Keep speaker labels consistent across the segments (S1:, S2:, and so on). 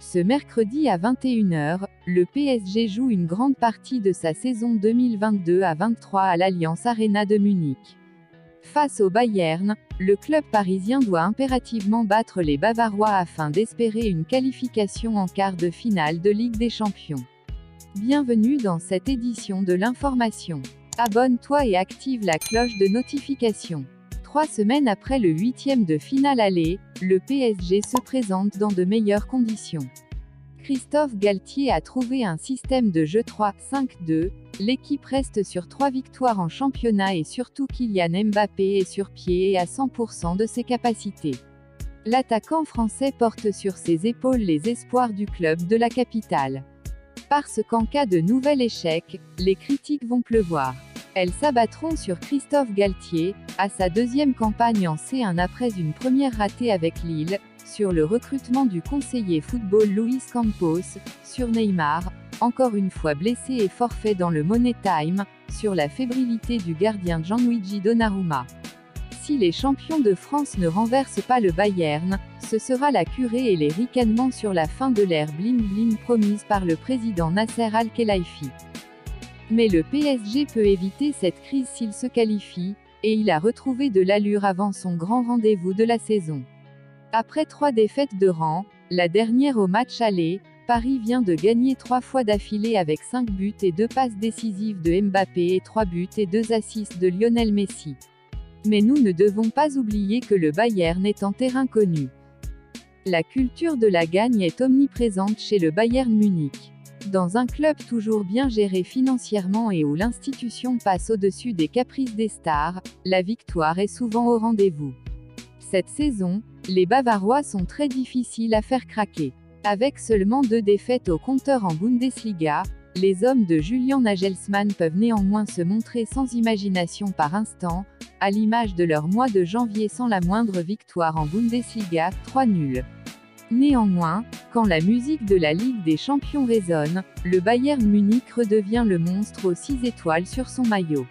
S1: Ce mercredi à 21h, le PSG joue une grande partie de sa saison 2022-23 à l'Allianz Arena de Munich. Face au Bayern, le club parisien doit impérativement battre les Bavarois afin d'espérer une qualification en quart de finale de Ligue des Champions. Bienvenue dans cette édition de l'information. Abonne-toi et active la cloche de notification. 3 semaines après le 8e de finale aller, le PSG se présente dans de meilleures conditions. Christophe Galtier a trouvé un système de jeu 3-5-2, l'équipe reste sur 3 victoires en championnat et surtout Kylian Mbappé est sur pied et à 100% de ses capacités. L'attaquant français porte sur ses épaules les espoirs du club de la capitale. Parce qu'en cas de nouvel échec, les critiques vont pleuvoir. Elles s'abattront sur Christophe Galtier, à sa deuxième campagne en C1 après une première ratée avec Lille, sur le recrutement du conseiller football Luis Campos, sur Neymar, encore une fois blessé et forfait dans le Money Time, sur la fébrilité du gardien Gianluigi Donnarumma. Si les champions de France ne renversent pas le Bayern, ce sera la curée et les ricanements sur la fin de l'ère bling-bling promise par le président Nasser Al-Khelaifi. Mais le PSG peut éviter cette crise s'il se qualifie, et il a retrouvé de l'allure avant son grand rendez-vous de la saison. Après 3 défaites de rang, la dernière au match aller, Paris vient de gagner 3 fois d'affilée avec 5 buts et 2 passes décisives de Mbappé et 3 buts et 2 assists de Lionel Messi. Mais nous ne devons pas oublier que le Bayern est en terrain connu. La culture de la gagne est omniprésente chez le Bayern Munich. Dans un club toujours bien géré financièrement et où l'institution passe au-dessus des caprices des stars, la victoire est souvent au rendez-vous. Cette saison, les Bavarois sont très difficiles à faire craquer. Avec seulement 2 défaites au compteur en Bundesliga, les hommes de Julian Nagelsmann peuvent néanmoins se montrer sans imagination par instant, à l'image de leur mois de janvier sans la moindre victoire en Bundesliga, 3 nuls. Néanmoins, quand la musique de la Ligue des Champions résonne, le Bayern Munich redevient le monstre aux 6 étoiles sur son maillot.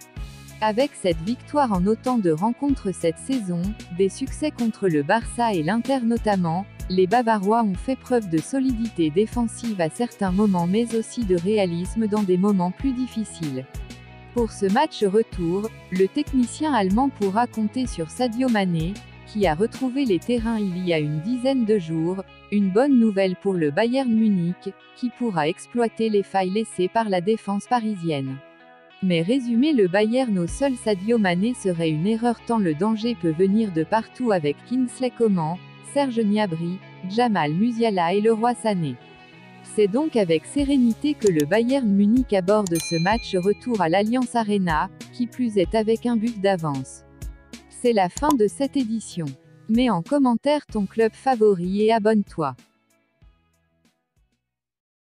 S1: Avec cette victoire en autant de rencontres cette saison, des succès contre le Barça et l'Inter notamment, les Bavarois ont fait preuve de solidité défensive à certains moments mais aussi de réalisme dans des moments plus difficiles. Pour ce match retour, le technicien allemand pourra compter sur Sadio Mané, qui a retrouvé les terrains il y a une dizaine de jours, une bonne nouvelle pour le Bayern Munich, qui pourra exploiter les failles laissées par la défense parisienne. Mais résumer le Bayern au seul Sadio Mané serait une erreur tant le danger peut venir de partout avec Kingsley Coman, Serge Gnabry, Jamal Musiala et Leroy Sané. C'est donc avec sérénité que le Bayern Munich aborde ce match retour à l'Allianz Arena, qui plus est avec un but d'avance. C'est la fin de cette édition. Mets en commentaire ton club favori et abonne-toi.